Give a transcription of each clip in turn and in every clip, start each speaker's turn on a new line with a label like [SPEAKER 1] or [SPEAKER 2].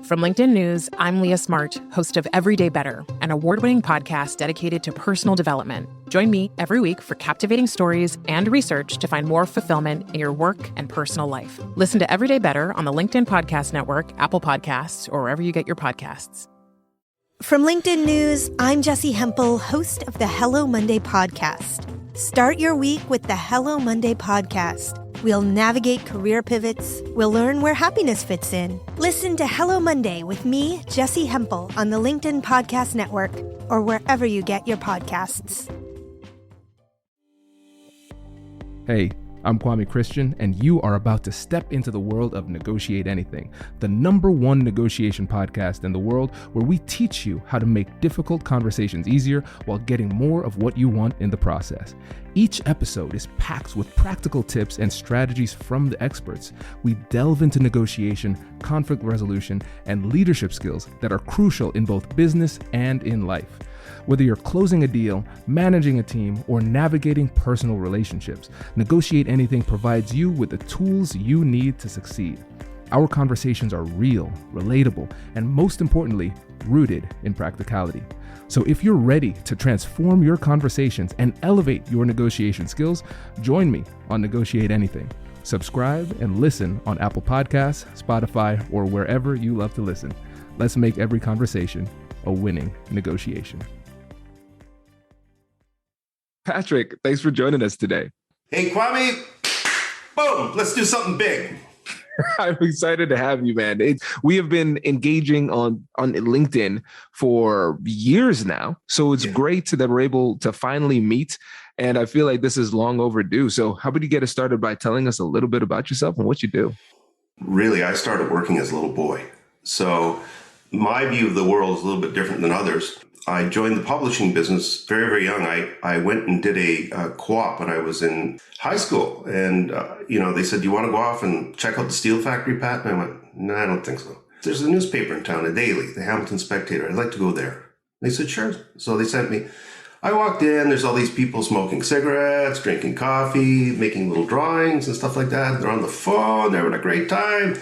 [SPEAKER 1] From LinkedIn News, I'm Leah Smart, host of Everyday Better, an award-winning podcast dedicated to personal development. Join me every week for captivating stories and research to find more fulfillment in your work and personal life. Listen to Everyday Better on the LinkedIn Podcast Network, Apple Podcasts, or wherever you get your podcasts.
[SPEAKER 2] From LinkedIn News, I'm Jessie Hempel, host of the Hello Monday podcast. Start your week with the Hello Monday podcast. We'll navigate career pivots. We'll learn where happiness fits in. Listen to Hello Monday with me, Jessie Hempel, on the LinkedIn Podcast Network or wherever you get your podcasts.
[SPEAKER 3] Hey, I'm Kwame Christian, and you are about to step into the world of Negotiate Anything, the #1 negotiation podcast in the world where we teach you how to make difficult conversations easier while getting more of what you want in the process. Each episode is packed with practical tips and strategies from the experts. We delve into negotiation, conflict resolution, and leadership skills that are crucial in both business and in life. Whether you're closing a deal, managing a team, or navigating personal relationships, Negotiate Anything provides you with the tools you need to succeed. Our conversations are real, relatable, and most importantly, rooted in practicality. So if you're ready to transform your conversations and elevate your negotiation skills, join me on Negotiate Anything. Subscribe and listen on Apple Podcasts, Spotify, or wherever you love to listen. Let's make every conversation a winning negotiation. Patrick, thanks for joining us today.
[SPEAKER 4] Hey, Kwame, boom, let's do something big.
[SPEAKER 3] I'm excited to have you, man. We have been engaging on LinkedIn for years now. So it's great that we're able to finally meet. And I feel like this is long overdue. So how about you get us started by telling us a little bit about yourself and what you do?
[SPEAKER 4] Really, I started working as a little boy. So my view of the world is a little bit different than others. I joined the publishing business very, very young. I went and did a co-op when I was in high school. And, they said, do you want to go off and check out the steel factory, Pat? And I went, no, I don't think so. There's a newspaper in town, a daily, the Hamilton Spectator. I'd like to go there. They said, sure. So they sent me. I walked in. There's all these people smoking cigarettes, drinking coffee, making little drawings and stuff like that. They're on the phone. They're having a great time.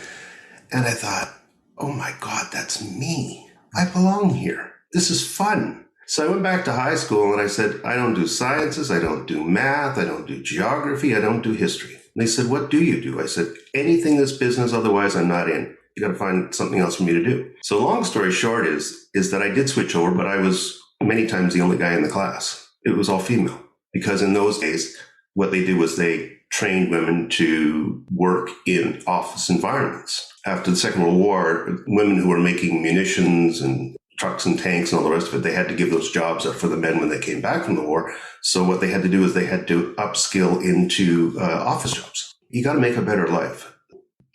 [SPEAKER 4] And I thought, oh, my God, that's me. I belong here. This is fun. So I went back to high school and I said, I don't do sciences. I don't do math. I don't do geography. I don't do history. And they said, what do you do? I said, anything that's business. Otherwise, I'm not in. You got to find something else for me to do. So long story short is that I did switch over, but I was many times the only guy in the class. It was all female because in those days, what they did was they trained women to work in office environments. After the Second World War, women who were making munitions and trucks and tanks and all the rest of it, they had to give those jobs up for the men when they came back from the war. So what they had to do is they had to upskill into office jobs. You got to make a better life.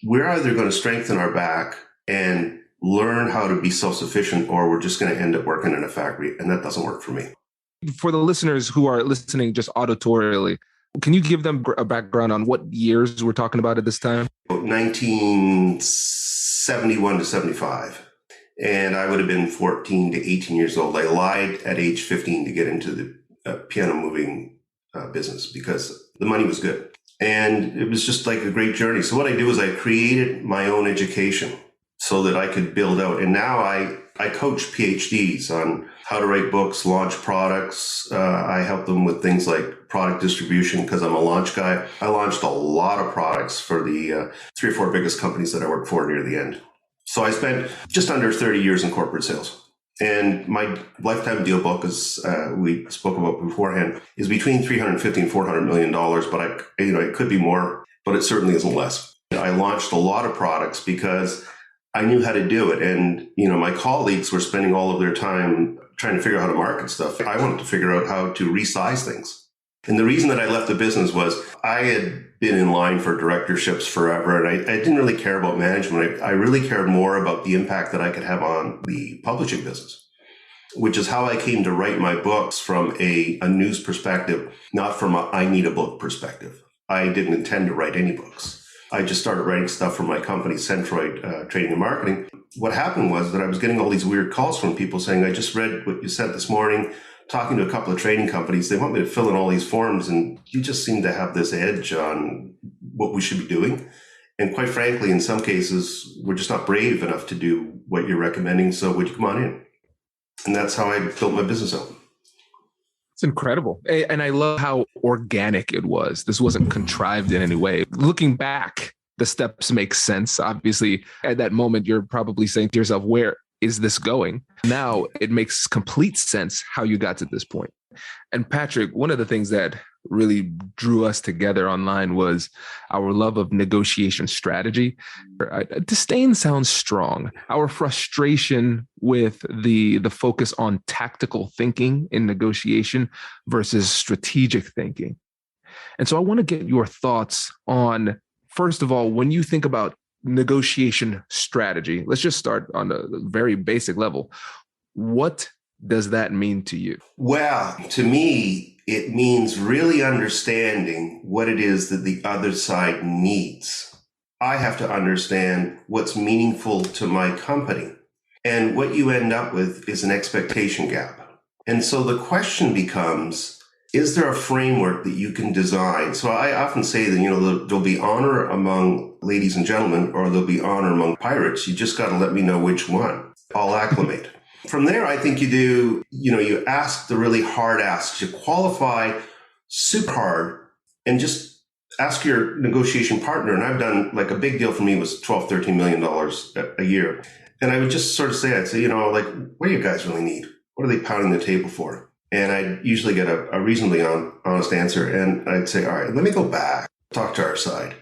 [SPEAKER 4] We're either going to strengthen our back and learn how to be self-sufficient, or we're just going to end up working in a factory, and that doesn't work for me.
[SPEAKER 3] For the listeners who are listening just auditorially, can you give them a background on what years we're talking about at this time?
[SPEAKER 4] 1971 to 75. And I would have been 14 to 18 years old. I lied at age 15 to get into the piano moving business because the money was good. And it was just like a great journey. So what I did was I created my own education so that I could build out. And now I coach PhDs on how to write books, launch products. I help them with things like product distribution because I'm a launch guy. I launched a lot of products for the 3 or 4 biggest companies that I worked for near the end. So I spent just under 30 years in corporate sales. And my lifetime deal book, as we spoke about beforehand, is between $350 and $400 million. But it could be more, but it certainly isn't less. I launched a lot of products because I knew how to do it. And, my colleagues were spending all of their time trying to figure out how to market stuff. I wanted to figure out how to resize things. And the reason that I left the business was I had been in line for directorships forever, and I didn't really care about management. I really cared more about the impact that I could have on the publishing business, which is how I came to write my books from a news perspective, not from a I need a book perspective. I didn't intend to write any books. I just started writing stuff for my company, Centroid Trading and Marketing. What happened was that I was getting all these weird calls from people saying, I just read what you said this morning, talking to a couple of trading companies. They want me to fill in all these forms, and you just seem to have this edge on what we should be doing. And quite frankly, in some cases, we're just not brave enough to do what you're recommending. So would you come on in? And that's how I built my business out.
[SPEAKER 3] It's incredible. And I love how organic it was. This wasn't contrived in any way. Looking back, the steps make sense. Obviously, at that moment, you're probably saying to yourself, where is this going? Now it makes complete sense how you got to this point. And Patrick, one of the things that really drew us together online was our love of negotiation strategy. Disdain sounds strong. Our frustration with the focus on tactical thinking in negotiation versus strategic thinking. And so I want to get your thoughts on, first of all, when you think about negotiation strategy, let's just start on a very basic level. What does that mean to you?
[SPEAKER 4] Well, to me, it means really understanding what it is that the other side needs. I have to understand what's meaningful to my company. And what you end up with is an expectation gap. And so the question becomes, is there a framework that you can design? So I often say that, there'll be honor among ladies and gentlemen, or there'll be honor among pirates. You just got to let me know which one. I'll acclimate. From there, I think you ask the really hard asks. You qualify super hard and just ask your negotiation partner. And I've done, like, a big deal for me was $12, $13 million a year. And I would just sort of I'd say, what do you guys really need? What are they pounding the table for? And I'd usually get a reasonably honest answer. And I'd say, all right, let me go back, talk to our side.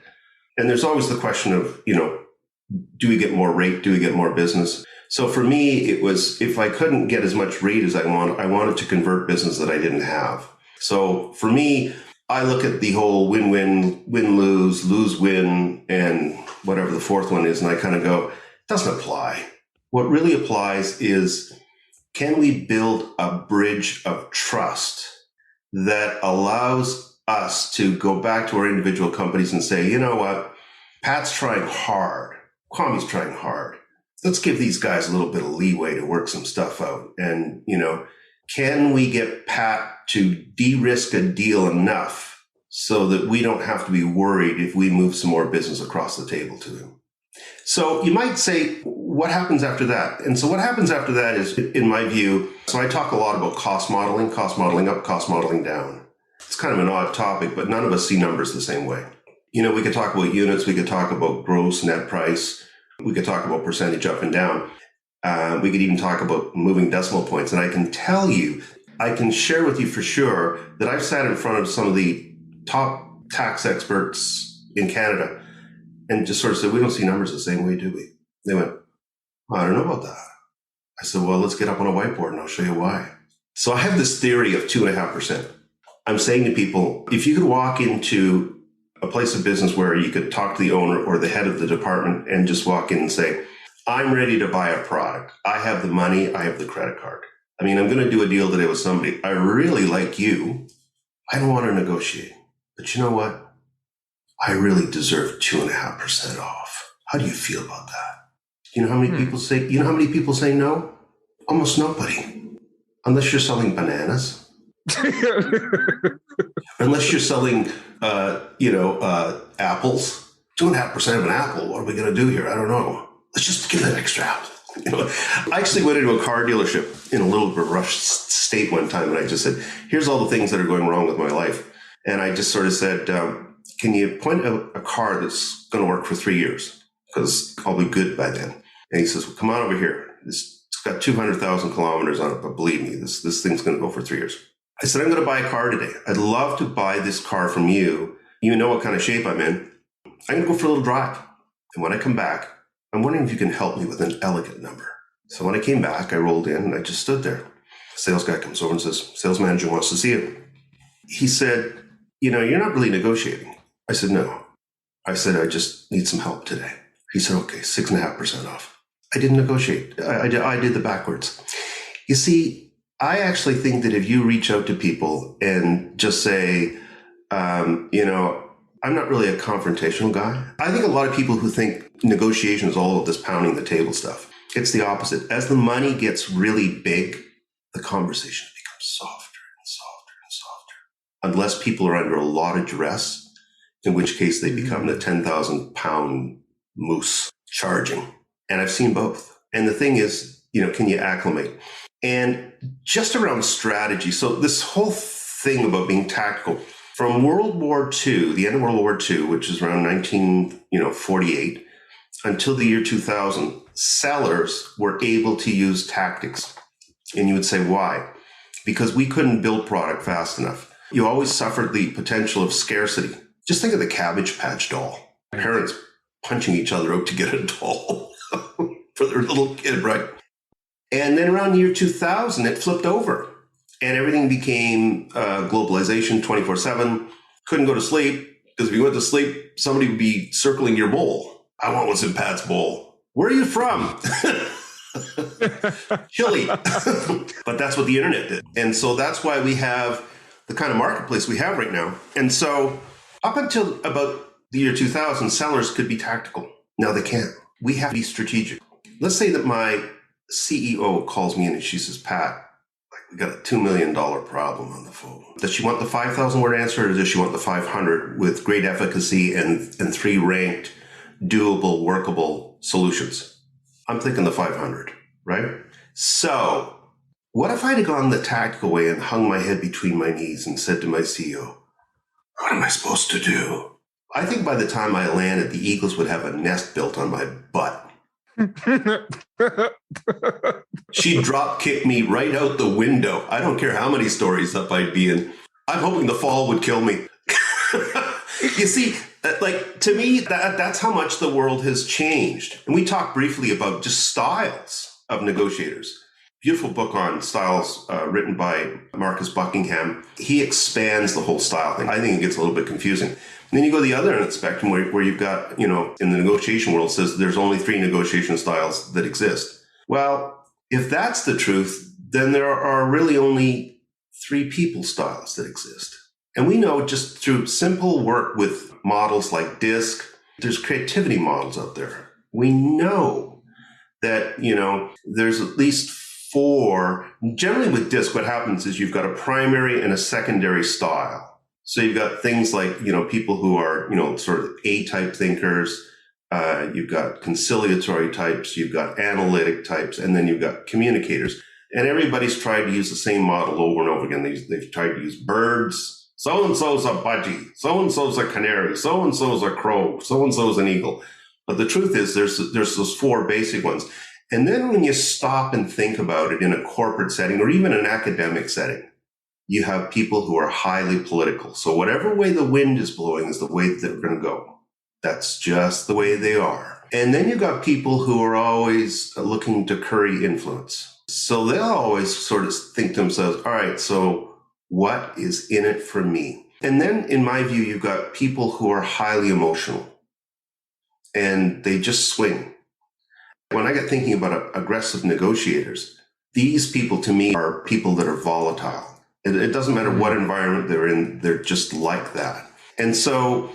[SPEAKER 4] And there's always the question of, do we get more rate? Do we get more business? So for me, it was, if I couldn't get as much rate as I wanted to convert business that I didn't have. So for me, I look at the whole win-win, win-lose, lose-win, and whatever the fourth one is, and I kind of go, it doesn't apply. What really applies is, can we build a bridge of trust that allows us to go back to our individual companies and say, you know what, Pat's trying hard, Kwame's trying hard. Let's give these guys a little bit of leeway to work some stuff out. And, can we get Pat to de-risk a deal enough so that we don't have to be worried if we move some more business across the table to him? So you might say, what happens after that? And so what happens after that is, in my view, so I talk a lot about cost modeling up, cost modeling down. It's kind of an odd topic, but none of us see numbers the same way. We could talk about units, we could talk about gross net price, we could talk about percentage up and down. We could even talk about moving decimal points. And I can tell you, I can share with you for sure that I've sat in front of some of the top tax experts in Canada and just sort of said, we don't see numbers the same way, do we? They went, I don't know about that. I said, well, let's get up on a whiteboard and I'll show you why. So I have this theory of 2.5%. I'm saying to people, if you could walk into a place of business where you could talk to the owner or the head of the department and just walk in and say, I'm ready to buy a product. I have the money. I have the credit card. I'm going to do a deal today with somebody. I really like you. I don't want to negotiate. But you know what? I really deserve 2.5% off. How do you feel about that? You know how many people say no? Almost nobody. Unless you're selling bananas. Unless you're selling, apples. 2.5% of an apple. What are we going to do here? I don't know. Let's just give that extra out. I actually went into a car dealership in a little bit of a rough state one time, and I just said, here's all the things that are going wrong with my life. And I just sort of said, can you point out a car that's going to work for 3 years? Because I'll be good by then. And he says, well, come on over here. It's got 200,000 kilometers on it, but believe me, this thing's going to go for 3 years. I said, I'm going to buy a car today. I'd love to buy this car from you. You know what kind of shape I'm in. I'm going to go for a little drive. And when I come back, I'm wondering if you can help me with an elegant number. So when I came back, I rolled in and I just stood there. The sales guy comes over and says, sales manager wants to see you. He said, you're not really negotiating. I said, no. I said, I just need some help today. He said, okay, 6.5% off. I didn't negotiate. I did the backwards. You see, I actually think that if you reach out to people and just say, I'm not really a confrontational guy. I think a lot of people who think negotiation is all of this pounding the table stuff. It's the opposite. As the money gets really big, the conversation becomes softer and softer and softer. Unless people are under a lot of duress, in which case they become the 10,000 pound moose charging. And I've seen both. And the thing is, can you acclimate? And just around strategy. So this whole thing about being tactical, from World War II, the end of World War II, which is around 1948, until the year 2000, sellers were able to use tactics. And you would say, why? Because we couldn't build product fast enough. You always suffered the potential of scarcity. Just think of the Cabbage Patch doll. Parents punching each other out to get a doll for their little kid, right? And then around year 2000, it flipped over and everything became globalization 24/7. Couldn't go to sleep because if you went to sleep, somebody would be circling your bowl. I want what's in Pat's bowl. Where are you from? Chile. But that's what the internet did. And so that's why we have the kind of marketplace we have right now. And so up until about the year 2000, sellers could be tactical. Now they can't. We have to be strategic. Let's say that my CEO calls me in and she says, Pat, we got a $2 million problem on the phone. Does she want the 5,000 word answer or does she want the 500 with great efficacy and 3 ranked, doable, workable solutions? I'm thinking the 500, right? So what if I'd have gone the tactical way and hung my head between my knees and said to my CEO, what am I supposed to do? I think by the time I landed, the Eagles would have a nest built on my butt. She'd drop kick me right out the window. I don't care how many stories up I'd be in. I'm hoping the fall would kill me. You see, to me, that's how much the world has changed. And we talked briefly about just styles of negotiators. Beautiful book on styles written by Marcus Buckingham. He expands the whole style thing. I think it gets a little bit confusing. And then you go the other end of the spectrum where you've got, in the negotiation world, says there's only 3 negotiation styles that exist. Well, if that's the truth, then there are really only 3 people styles that exist. And we know just through simple work with models like DISC, there's creativity models out there. We know that, there's at least 4. Generally with DISC, what happens is you've got a primary and a secondary style. So you've got things like, people who are, sort of A-type thinkers. You've got conciliatory types. You've got analytic types. And then you've got communicators. And everybody's tried to use the same model over and over again. They've tried to use birds. So-and-so's a budgie. So-and-so's a canary. So-and-so's a crow. So-and-so's an eagle. But the truth is there's those 4 basic ones. And then when you stop and think about it in a corporate setting or even an academic setting, you have people who are highly political. So whatever way the wind is blowing is the way that they're going to go. That's just the way they are. And then you've got people who are always looking to curry influence. So they'll always sort of think to themselves, all right, so what is in it for me? And then in my view, you've got people who are highly emotional and they just swing. When I get thinking about aggressive negotiators, these people to me are people that are volatile. It doesn't matter what environment they're in, they're just like that. And so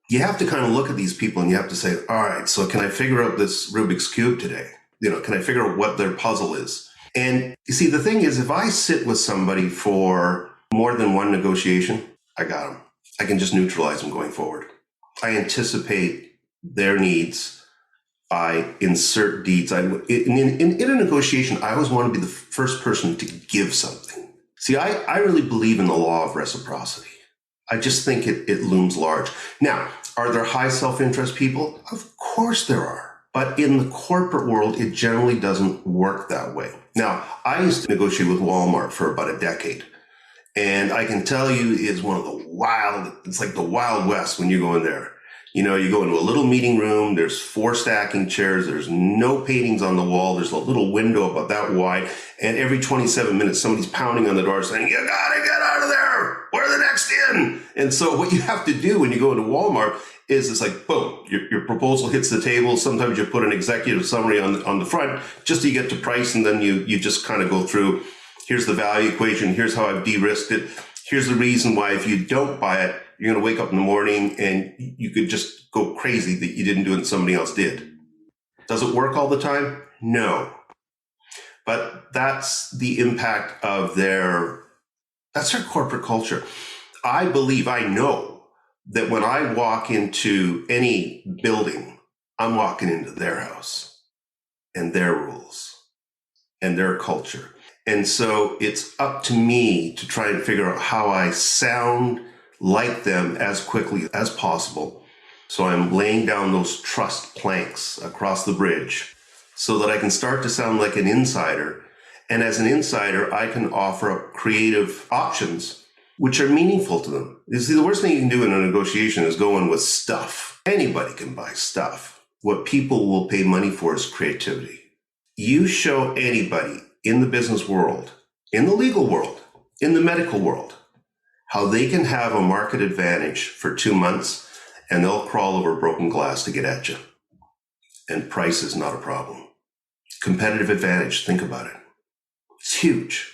[SPEAKER 4] you have to kind of look at these people and you have to say, all right, so can I figure out this Rubik's Cube today? Can I figure out what their puzzle is? And you see, the thing is, if I sit with somebody for more than one negotiation, I got them. I can just neutralize them going forward. I anticipate their needs. I insert deeds. In a negotiation, I always want to be the first person to give something. See, I really believe in the law of reciprocity. I just think it looms large. Now, are there high self-interest people? Of course there are. But in the corporate world, it generally doesn't work that way. Now, I used to negotiate with Walmart for about a decade. And I can tell you it's it's like the Wild West when you go in there. You go into a little meeting room, there's 4 stacking chairs, there's no paintings on the wall, there's a little window about that wide, and every 27 minutes somebody's pounding on the door saying, you gotta get out of there, we're the next in. And so what you have to do when you go into Walmart is it's like, boom, your proposal hits the table. Sometimes you put an executive summary on the front just to get to price, and then you just kind of go through, here's the value equation, here's how I've de-risked it, here's the reason why if you don't buy it, you're going to wake up in the morning and you could just go crazy that you didn't do it and somebody else did. Does it work all the time? No. But that's the impact of that's their corporate culture. I know that when I walk into any building, I'm walking into their house and their rules and their culture. And so it's up to me to try and figure out how I sound like them as quickly as possible. So I'm laying down those trust planks across the bridge so that I can start to sound like an insider. And as an insider, I can offer up creative options which are meaningful to them. You see, the worst thing you can do in a negotiation is go in with stuff. Anybody can buy stuff. What people will pay money for is creativity. You show anybody in the business world, in the legal world, in the medical world, how they can have a market advantage for 2 months, and they'll crawl over broken glass to get at you. And price is not a problem. Competitive advantage, think about it. It's huge.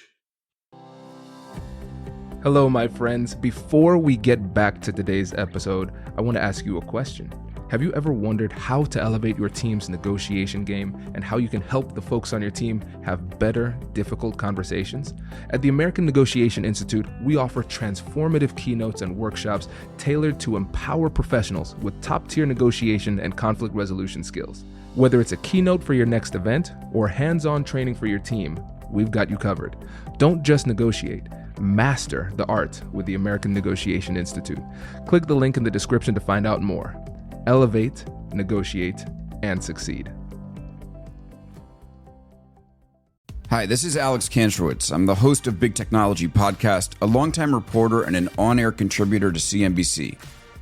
[SPEAKER 3] Hello, my friends. Before we get back to today's episode, I want to ask you a question. Have you ever wondered how to elevate your team's negotiation game and how you can help the folks on your team have better, difficult conversations? At the American Negotiation Institute, we offer transformative keynotes and workshops tailored to empower professionals with top-tier negotiation and conflict resolution skills. Whether it's a keynote for your next event or hands-on training for your team, we've got you covered. Don't just negotiate. Master the art with the American Negotiation Institute. Click the link in the description to find out more. Elevate, negotiate, and succeed.
[SPEAKER 5] Hi, this is Alex Kantrowitz. I'm the host of Big Technology Podcast, a longtime reporter and an on-air contributor to CNBC.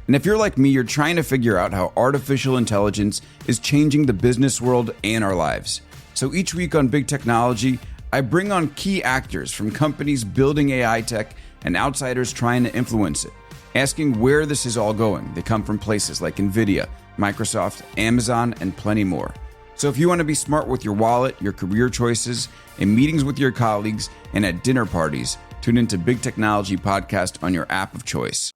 [SPEAKER 5] And if you're like me, you're trying to figure out how artificial intelligence is changing the business world and our lives. So each week on Big Technology, I bring on key actors from companies building AI tech and outsiders trying to influence it, asking where this is all going. They come from places like NVIDIA, Microsoft, Amazon, and plenty more. So if you want to be smart with your wallet, your career choices, in meetings with your colleagues, and at dinner parties, tune into Big Technology Podcast on your app of choice.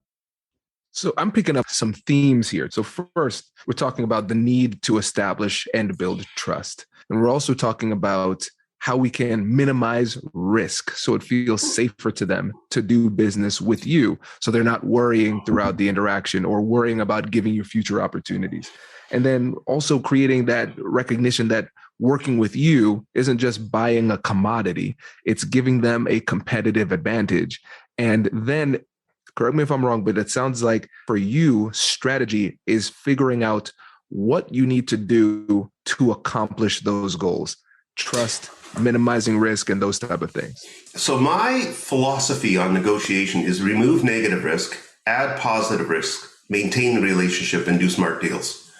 [SPEAKER 3] So I'm picking up some themes here. So first, we're talking about the need to establish and build trust. And we're also talking about how we can minimize risk so it feels safer to them to do business with you, so they're not worrying throughout the interaction or worrying about giving you future opportunities. And then also creating that recognition that working with you isn't just buying a commodity, it's giving them a competitive advantage. And then, correct me if I'm wrong, but it sounds like for you, strategy is figuring out what you need to do to accomplish those goals. Trust, minimizing risk, and those type of things.
[SPEAKER 4] So my philosophy on negotiation is remove negative risk, add positive risk, maintain the relationship, and do smart deals.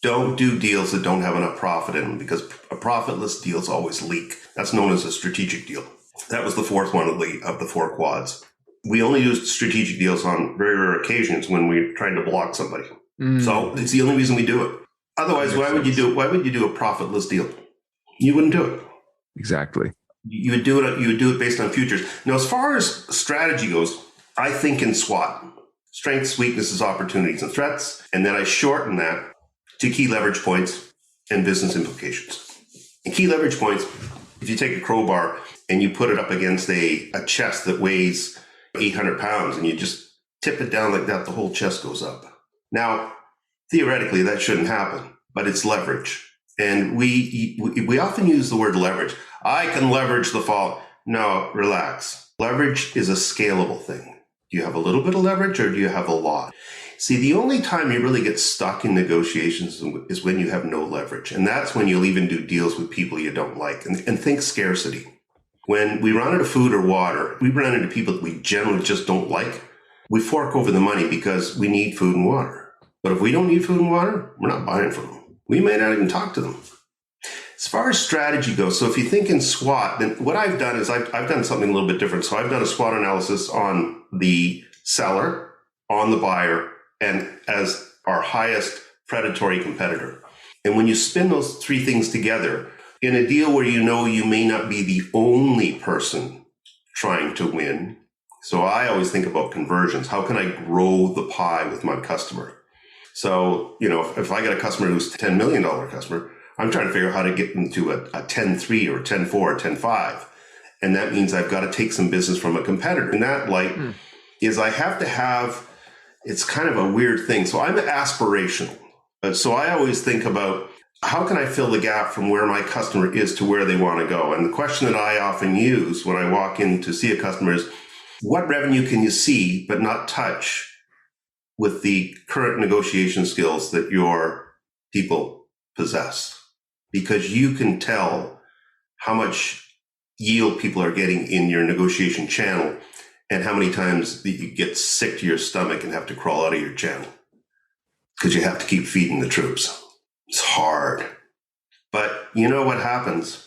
[SPEAKER 4] Don't do deals that don't have enough profit in them, because profitless deals always leak. That's known as a strategic deal. That was the fourth one of the four quads. We only use strategic deals on very rare occasions when we're trying to block somebody. So it's the only reason we do it. Otherwise, why would you do a profitless deal? You wouldn't do it.
[SPEAKER 3] Exactly.
[SPEAKER 4] You would do it based on futures. Now, as far as strategy goes, I think in SWOT: strengths, weaknesses, opportunities, and threats. And then I shorten that to key leverage points and business implications. And key leverage points, if you take a crowbar and you put it up against a chest that weighs 800 pounds and you just tip it down like that, the whole chest goes up. Now, theoretically, that shouldn't happen, but it's leverage. And we often use the word leverage. I can leverage the fall. No, relax. Leverage is a scalable thing. Do you have a little bit of leverage or do you have a lot? See, the only time you really get stuck in negotiations is when you have no leverage. And that's when you'll even do deals with people you don't like. And think scarcity. When we run out of food or water, we run into people that we generally just don't like. We fork over the money because we need food and water. But if we don't need food and water, we're not buying from them. We may not even talk to them. As far as strategy goes, so if you think in SWOT, then what I've done is I've done something a little bit different. So I've done a SWOT analysis on the seller, on the buyer, and as our highest predatory competitor. And when you spin those three things together, in a deal where you know you may not be the only person trying to win, so I always think about conversions. How can I grow the pie with my customer? So, if I get a customer who's a $10 million customer, I'm trying to figure out how to get them to a 10.3 or a 10.4 or 10.5. And that means I've got to take some business from a competitor. And that is I have to have it's kind of a weird thing. So I'm aspirational. So I always think about how can I fill the gap from where my customer is to where they want to go? And the question that I often use when I walk in to see a customer is, what revenue can you see but not touch with the current negotiation skills that your people possess? Because you can tell how much yield people are getting in your negotiation channel and how many times that you get sick to your stomach and have to crawl out of your channel because you have to keep feeding the troops. It's hard. But you know what happens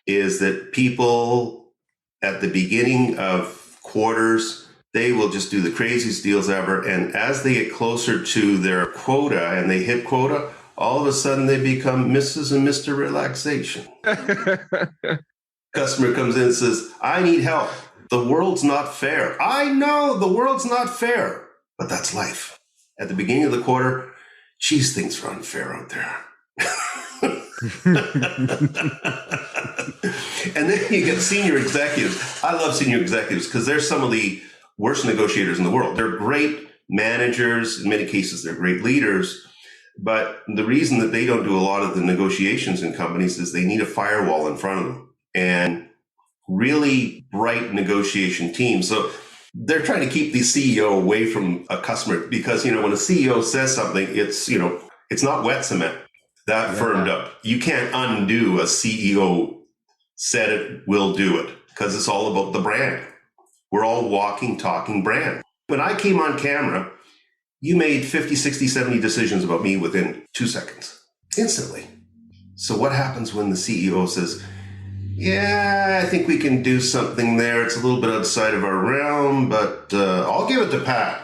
[SPEAKER 4] is that people at the beginning of quarters, they will just do the craziest deals ever. And as they get closer to their quota and they hit quota, all of a sudden they become Mrs. and Mr. Relaxation. Customer comes in and says, I need help. The world's not fair. I know the world's not fair, but that's life. At the beginning of the quarter, geez, things are unfair out there. And then you get senior executives. I love senior executives because they're some of the worst negotiators in the world. They're great managers. In many cases, they're great leaders. But the reason that they don't do a lot of the negotiations in companies is they need a firewall in front of them and really bright negotiation teams. So they're trying to keep the CEO away from a customer because, when a CEO says something, it's not wet cement. That firmed up. You can't undo a CEO said it, will do it, because it's all about the brand. We're all walking, talking brand. When I came on camera, you made 50, 60, 70 decisions about me within 2 seconds, instantly. So what happens when the CEO says, yeah, I think we can do something there. It's a little bit outside of our realm, but I'll give it to Pat.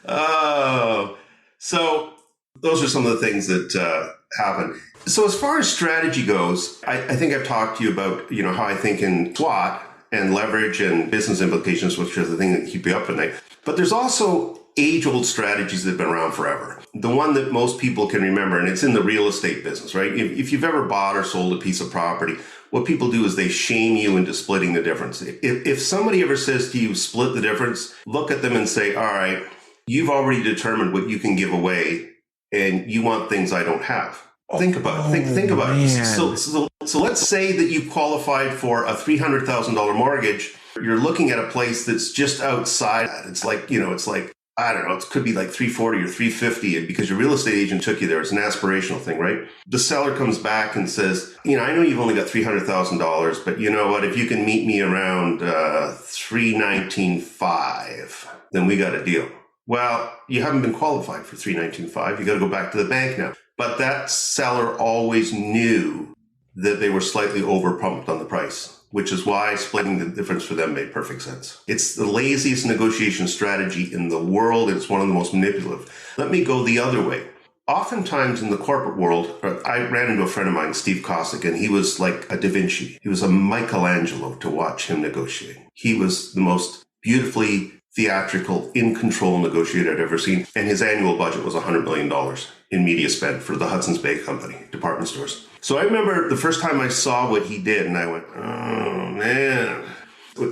[SPEAKER 4] Oh, so those are some of the things that happen. So as far as strategy goes, I think I've talked to you about, how I think in SWOT and leverage and business implications, which are the thing that keep you up at night. But there's also age-old strategies that have been around forever. The one that most people can remember, and it's in the real estate business, right? If you've ever bought or sold a piece of property, what people do is they shame you into splitting the difference. If somebody ever says to you, split the difference, look at them and say, all right, you've already determined what you can give away and you want things I don't have. Think about it. Think about it. So let's say that you qualified for a $300,000 mortgage. You're looking at a place that's just outside. It's like, I don't know, it could be like 340 or 350 because your real estate agent took you there. It's an aspirational thing, right? The seller comes back and says, I know you've only got $300,000, but you know what? If you can meet me around $319,500, then we got a deal. Well, you haven't been qualified for $319,500. You got to go back to the bank now. But that seller always knew that they were slightly overpumped on the price, which is why splitting the difference for them made perfect sense. It's the laziest negotiation strategy in the world. It's one of the most manipulative. Let me go the other way. Oftentimes in the corporate world, I ran into a friend of mine, Steve Kosick, and he was like a Da Vinci. He was a Michelangelo to watch him negotiate. He was the most beautifully theatrical, in-control negotiator I'd ever seen. And his annual budget was $100 million in media spend for the Hudson's Bay Company, department stores. So I remember the first time I saw what he did, and I went, oh, man.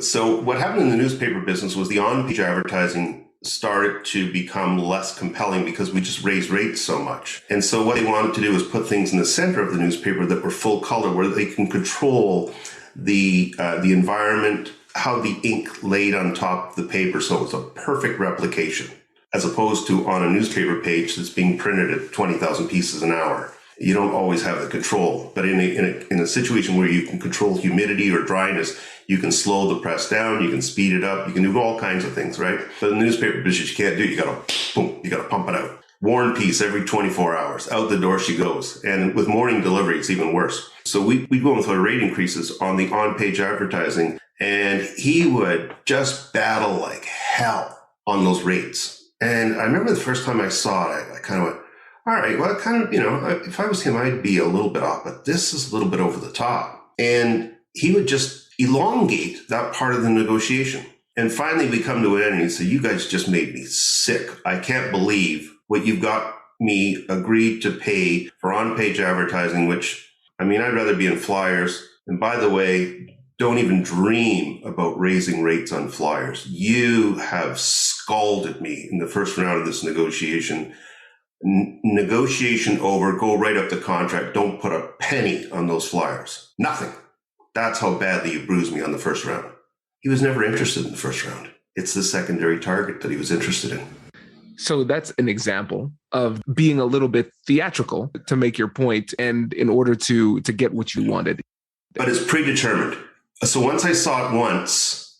[SPEAKER 4] So what happened in the newspaper business was the on-page advertising started to become less compelling because we just raised rates so much. And so what they wanted to do was put things in the center of the newspaper that were full color, where they can control the environment, how the ink laid on top of the paper. So it's a perfect replication, as opposed to on a newspaper page that's being printed at 20,000 pieces an hour. You don't always have the control. But in a situation where you can control humidity or dryness, you can slow the press down, you can speed it up, you can do all kinds of things, right? But in the newspaper business, you can't do it. You got to pump it out. War and Peace every 24 hours. Out the door she goes. And with morning delivery, it's even worse. So we go with our rate increases on the on-page advertising, and he would just battle like hell on those rates. And I remember the first time I saw it, I kind of went, all right, well, kind of, if I was him, I'd be a little bit off, but this is a little bit over the top. And he would just elongate that part of the negotiation. And finally, we come to an end and he said, you guys just made me sick. I can't believe what you've got me agreed to pay for on-page advertising, which, I'd rather be in flyers. And by the way, don't even dream about raising rates on flyers. You have scalded me in the first round of this negotiation. Negotiation over, go right up the contract. Don't put a penny on those flyers. Nothing. That's how badly you bruised me on the first round. He was never interested in the first round. It's the secondary target that he was interested in.
[SPEAKER 3] So that's an example of being a little bit theatrical to make your point and in order to get what you wanted.
[SPEAKER 4] But it's predetermined. So once I saw it once,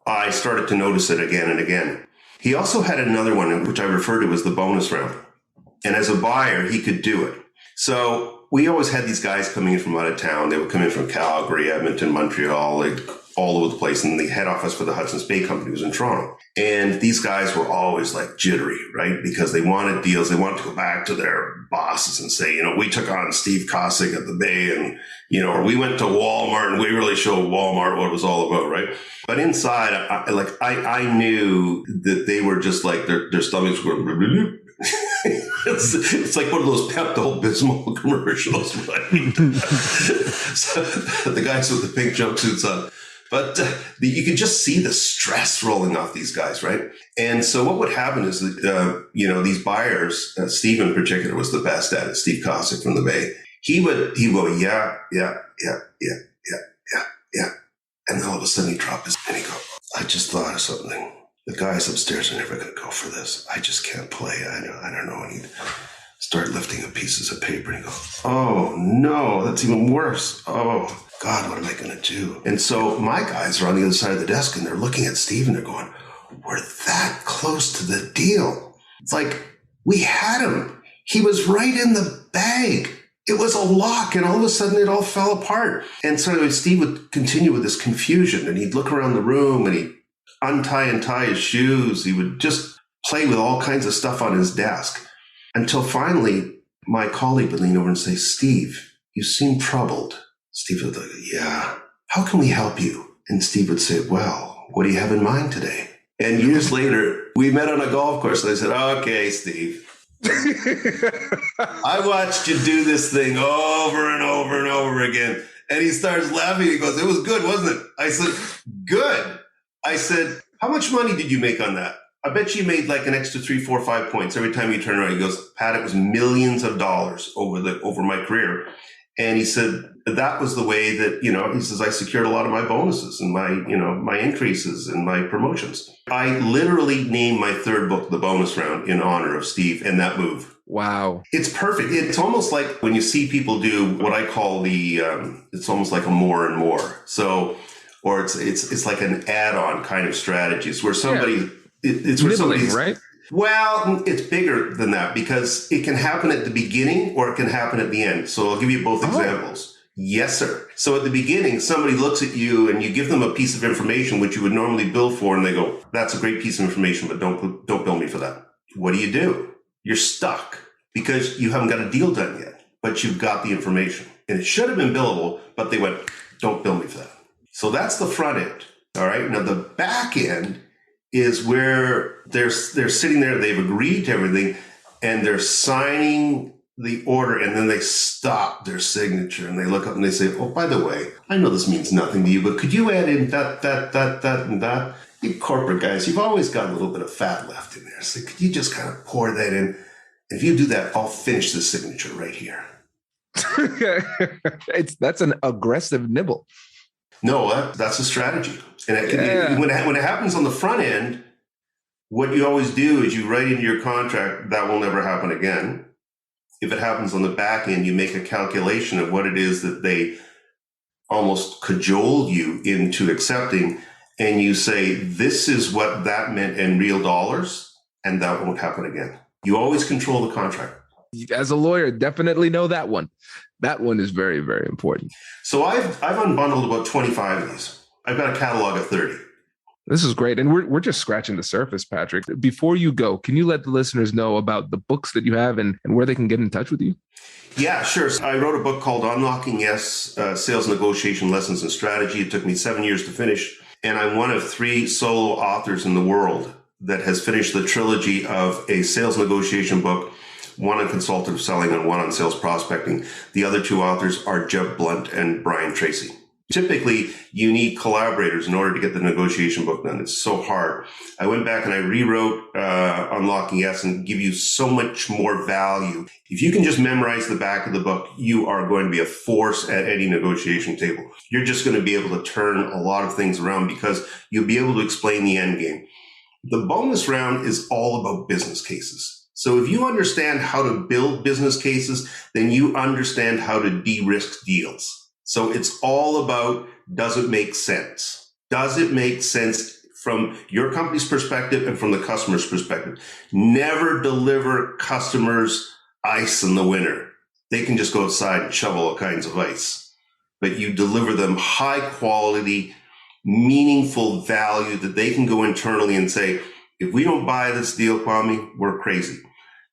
[SPEAKER 4] I started to notice it again and again. He also had another one, which I refer to as the bonus round. And as a buyer, he could do it. So we always had these guys coming in from out of town. They would come in from Calgary, Edmonton, Montreal, all over the place. And the head office for the Hudson's Bay Company was in Toronto. And these guys were always like jittery, right? Because they wanted deals. They wanted to go back to their bosses and say, we took on Steve Kosick at the Bay and, or we went to Walmart and we really showed Walmart what it was all about, right? But inside, I knew that they were just like their stomachs were it's like one of those Pepto-Bismol commercials, right? So the guys with the pink jumpsuits on. But you could just see the stress rolling off these guys, right? And so what would happen is that, these buyers, Steve in particular was the best at it, Steve Kosick from the Bay. He would go, yeah. And then all of a sudden he'd drop his pen and he'd go, I just thought of something. The guys upstairs are never going to go for this. I just can't play. I don't know. And he'd start lifting up pieces of paper and he'd go, oh, no, that's even worse. Oh, God, what am I going to do? And so my guys are on the other side of the desk and they're looking at Steve and they're going, we're that close to the deal. It's like, we had him. He was right in the bag. It was a lock, and all of a sudden it all fell apart. And so anyway, Steve would continue with this confusion and he'd look around the room and he'd untie and tie his shoes. He would just play with all kinds of stuff on his desk until finally my colleague would lean over and say, Steve, you seem troubled. Steve would like, yeah, how can we help you? And Steve would say, well, what do you have in mind today? And years later, we met on a golf course and I said, okay, Steve, I watched you do this thing over and over and over again. And he starts laughing. He goes, it was good, wasn't it? I said, good. I said, how much money did you make on that? I bet you made like an extra 3, 4, 5 points every time you turn around. He goes, Pat, it was millions of dollars over my career. And he said, that was the way that, he says, I secured a lot of my bonuses and my increases and my promotions. I literally named my third book, The Bonus Round, in honor of Steve and that move.
[SPEAKER 3] Wow.
[SPEAKER 4] It's perfect. It's almost like when you see people do what I call it's almost like a more and more. So, or it's like an add-on kind of strategy. It's where somebody, it's where somebody's, right? Well, it's bigger than that because it can happen at the beginning or it can happen at the end. So I'll give you both examples. Yes, sir. So at the beginning, somebody looks at you and you give them a piece of information which you would normally bill for, and they go, that's a great piece of information, but don't bill me for that. What do? You're stuck because you haven't got a deal done yet, but you've got the information. And it should have been billable, but they went, don't bill me for that. So that's the front end. All right. Now the back end is where they're sitting there, they've agreed to everything, and they're signing the order, and then they stop their signature, and they look up and they say, oh, by the way, I know this means nothing to you, but could you add in that, and that? You corporate guys, you've always got a little bit of fat left in there, so could you just kind of pour that in? And if you do that, I'll finish the signature right here.
[SPEAKER 3] That's an aggressive nibble.
[SPEAKER 4] No, that's a strategy. And it can be, when it happens on the front end, what you always do is you write into your contract, that will never happen again. If it happens on the back end, you make a calculation of what it is that they almost cajoled you into accepting. And you say, this is what that meant in real dollars, and that won't happen again. You always control the contract.
[SPEAKER 3] As a lawyer, definitely know that one. That one is very, very important.
[SPEAKER 4] So I've unbundled about 25 of these. I've got a catalog of 30.
[SPEAKER 3] This is great. And we're just scratching the surface, Patrick. Before you go, can you let the listeners know about the books that you have and where they can get in touch with you?
[SPEAKER 4] Yeah, sure. So I wrote a book called Unlocking Yes, Sales Negotiation Lessons and Strategy. It took me 7 years to finish. And I'm one of 3 solo authors in the world that has finished the trilogy of a sales negotiation book, one on consultative selling and one on sales prospecting. The other 2 authors are Jeb Blunt and Brian Tracy. Typically, you need collaborators in order to get the negotiation book done. It's so hard. I went back and I rewrote Unlocking Yes and give you so much more value. If you can just memorize the back of the book, you are going to be a force at any negotiation table. You're just going to be able to turn a lot of things around because you'll be able to explain the end game. The bonus round is all about business cases. So if you understand how to build business cases, then you understand how to de-risk deals. So it's all about, does it make sense? Does it make sense from your company's perspective and from the customer's perspective? Never deliver customers ice in the winter. They can just go outside and shovel all kinds of ice. But you deliver them high quality, meaningful value that they can go internally and say, if we don't buy this deal, Kwame, we're crazy.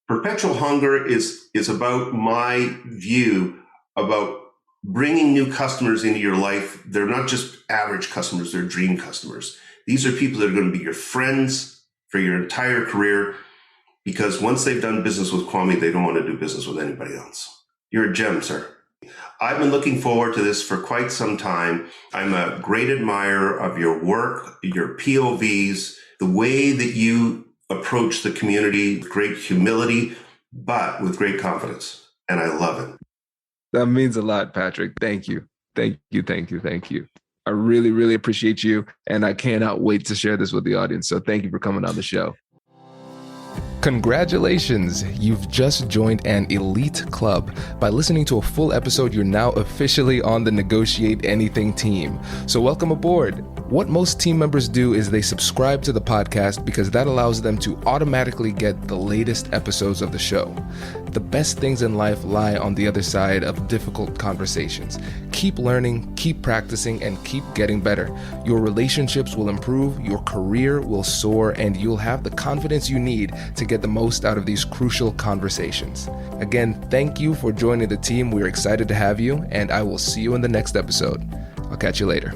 [SPEAKER 4] Perpetual hunger is about my view about bringing new customers into your life. They're not just average customers, they're dream customers. These are people that are going to be your friends for your entire career, because once they've done business with Kwame, they don't want to do business with anybody else. You're a gem, sir. I've been looking forward to this for quite some time. I'm a great admirer of your work, your POVs, the way that you approach the community with great humility, but with great confidence. And I love it.
[SPEAKER 3] That means a lot, Patrick. Thank you. Thank you. Thank you. Thank you. I really, really appreciate you. And I cannot wait to share this with the audience. So thank you for coming on the show. Congratulations! You've just joined an elite club. By listening to a full episode, you're now officially on the Negotiate Anything team. So welcome aboard. What most team members do is they subscribe to the podcast because that allows them to automatically get the latest episodes of the show. The best things in life lie on the other side of difficult conversations. Keep learning, keep practicing, and keep getting better. Your relationships will improve, your career will soar, and you'll have the confidence you need to get the most out of these crucial conversations. Again, thank you for joining the team. We're excited to have you, and I will see you in the next episode. I'll catch you later.